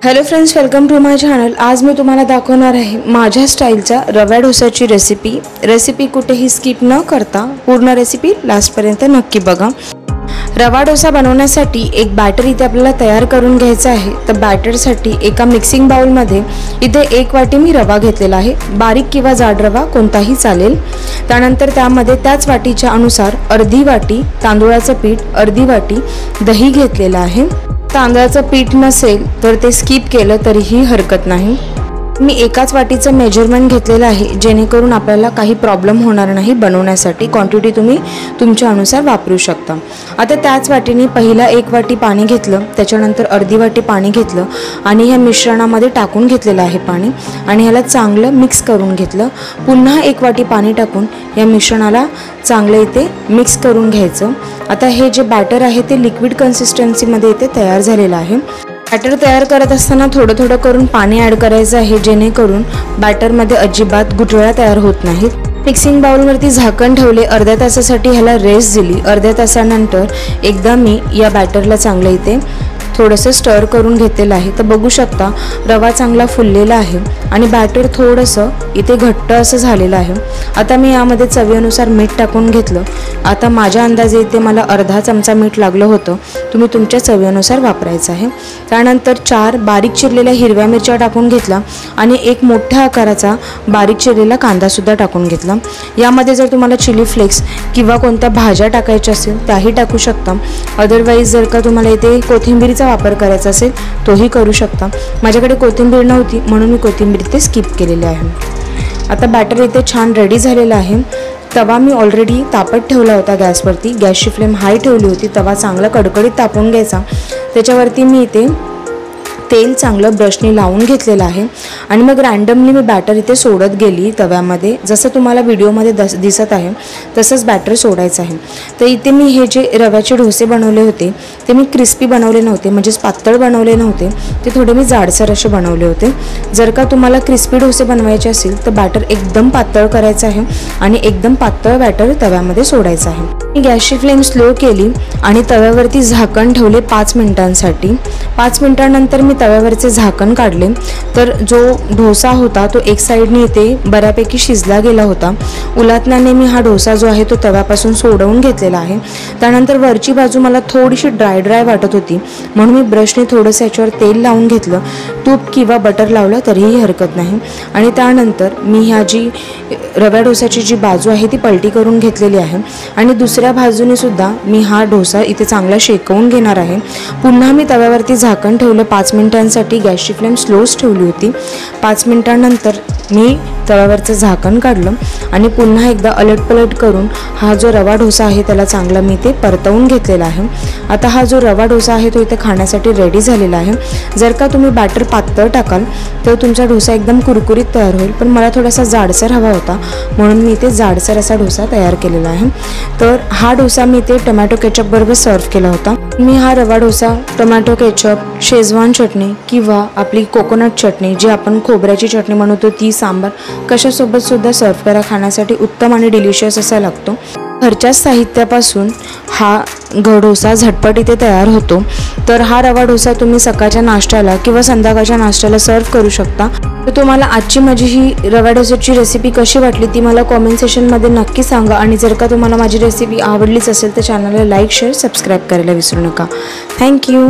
Hello friends, welcome to my channel. आज मी तुम्हाला दाखवणार आहे माझ्या स्टाईलचा रवा डोसाची रेसिपी कुठेही स्किप न करता पूर्ण रेसिपी लास्टपर्यंत नक्की बघा। रवा डोसा बनवण्यासाठी एक बॅटर इथे आपल्याला तयार करून घ्यायचा आहे। तर बॅटरसाठी एका मिक्सिंग बाउलमध्ये इथे 1 वाटी मी रवा घेतलेला आहे। बारीक किंवा जाड रवा कोणताही चालेल। त्यानंतर त्यामध्ये त्याच वाटीच्या अनुसार अर्धी वाटी तांदूळाचं पीठ, अर्धी वाटी दही घेतलेलं आहे। तांदळाचं पीठ नसेल तर ते स्किप केलं तरीही हरकत नाही। मी एकाच वाटीचं मेजरमेंट घेतलेलं आहे जेणेकरून आपल्याला काही प्रॉब्लेम होणार नाही बनवण्यासाठी। क्वांटिटी तुम्ही तुमच्या अनुसार वापरू शकता। आता त्याच वाटीने पहिला 1 वाटी पाणी घेतलं, त्याच्यानंतर अर्धी वाटी पाणी घेतलं आणि ह्या मिश्रणामध्ये टाकून घेतलेलं आहे पाणी आणि ह्याला चांगलं मिक्स करून घेतलं। पुन्हा 1 वाटी पाणी टाकून या मिश्रणाला चांगलं इथे मिक्स करून घ्यायचं। आता हे जे बॅटर आहे ते लिक्विड कन्सिस्टन्सीमध्ये इथे तयार झालेलं आहे। बॅटर तयार करत असताना थोडं थोडं करून पाणी ॲड करायचं आहे जेणेकरून बॅटरमध्ये अजिबात गुठळ्या तयार होत नाहीत। मिक्सिंग बाउलवरती झाकण ठेवले, अर्ध्या तासासाठी ह्याला रेस्ट दिली। अर्ध्या तासानंतर एकदा मी या बॅटरला चांगलं इथे थोडंसं स्टर करून घेतलेलं आहे। तर बघू शकता रवा चांगला फुललेला आहे आणि बॅटर थोडंसं इथे घट्ट असं झालेलं आहे। आता मी यामध्ये चवीनुसार मीठ टाकून घेतलं। आता माझ्या अंदाजे इथे मला अर्धा चमचा मीठ लागलं होतं, तुम्ही तुमच्या चवीनुसार वापरायचं आहे। त्यानंतर 4 बारीक चिरलेल्या हिरव्या मिरच्या टाकून घेतला आणि एक मोठ्या आकाराचा बारीक चिरलेला कांदासुद्धा टाकून घेतला। यामध्ये जर तुम्हाला चिली फ्लेक्स किंवा कोणत्या भाज्या टाकायच्या असेल त्याही टाकू शकता। अदरवाईज जर का तुम्हाला इथे कोथिंबीरीचा वापर करायचा असेल तोही करू शकता। माझ्याकडे कोथिंबीर नव्हती म्हणून मी कोथिंबीर इथे स्किप केलेली आहे। आता बॅटर इथे छान रेडी झालेला आहे। तवा मी ऑलरेडी तापत ठेवला होता गॅसवरती। गॅसची फ्लेम हाय ठेवली होती। तवा चांगला कडकडीत तापून घ्यायचा। त्याच्यावरती मी इथे तेल चांगलं ब्रशने लावून घेतलेलं आहे आणि मग रँडमली मी बॅटर इथे सोडत गेली तव्यामध्ये। जसं तुम्हाला व्हिडिओमध्ये दिसत आहे तसंच बॅटर सोडायचं आहे। तर इथे मी हे जे रव्याचे डोसे बनवले होते ते मी क्रिस्पी बनवले नव्हते, म्हणजेच पातळ बनवले नव्हते, ते थोडे मी जाडसर असे बनवले होते। जर का तुम्हाला क्रिस्पी डोसे बनवायचे असेल तर बॅटर एकदम पातळ करायचं आहे आणि एकदम पातळ बॅटर तव्यामध्ये सोडायचं आहे। मी गॅसची फ्लेम स्लो केली आणि तव्यावरती झाकण ठेवले 5 मिनिटांसाठी। 5 मिनिटांनंतर मी तव्यावरचे झाकण काढले तर जो डोसा होता तो एक साईडने इथे बऱ्यापैकी शिजला गेला होता। उलटण्याने मी हा डोसा जो आहे तो तव्यापासून सोडवून घेतलेला आहे। त्यानंतर वरची बाजू मला थोडीशी ड्राय वाटत होती म्हणून मी ब्रशने थोडंसं याच्यावर तेल लावून घेतलं। तूप किंवा बटर लावलं तरीही हरकत नाही। आणि त्यानंतर मी ह्या जी रव्या डोसाची जी बाजू आहे ती पलटी करून घेतलेली आहे आणि दुसऱ्या बाजूने सुद्धा मी हा डोसा इथे चांगला शेकवून घेणार आहे। पुन्हा मी तव्यावरती झाकण ठेवलं 5 मिनिटांसाठी। गॅसची फ्लेम स्लोच ठेवली होती। 5 मिनिटांनंतर मी तव्यावरचं झाकण काढलं आणि पुन्हा एकदा अलटपलट करून हा जो रवा डोसा आहे त्याला चांगला मी ते परतवून घेतलेला आहे। आता हा जो रवा डोसा आहे तो इथे खाण्यासाठी रेडी झालेला आहे। जर का तुम्ही बॅटर पातळ टाकाल तर तुमचा डोसा एकदम कुरकुरीत तयार होईल, पण मला थोडासा जाडसर हवा होता म्हणून मी इथे जाडसर असा डोसा तयार केलेला आहे। तर हा डोसा मी इथे टोमॅटो केचप बरोबर सर्व केला होता। मी हा रवा डोसा टोमॅटो केचप, शेजवान चटणी किंवा आपली कोकोनट चटणी जी आपण खोबऱ्याची चटणी बनवतो ती, सांबार कशासोबत सुद्धा सर्व करा, खाण्यासाठी उत्तम आणि डिलिशियस असा लागतो। घरच्याच साहित्यापासून हा डोसा झटपट इथे तयार होतो। तर हा रवा डोसा तुम्ही सकाळच्या नाश्त्याला किंवा संध्याकाळच्या नाश्त्याला सर्व करू शकता। तर तुम्हाला आजची माझी ही रवा डोसाची रेसिपी कशी वाटली ती मला कॉमेंट सेक्शनमध्ये नक्की सांगा। आणि जर का तुम्हाला माझी रेसिपी आवडलीच असेल तर चॅनलला लाईक, शेअर, सबस्क्राईब करायला विसरू नका। थँक्यू।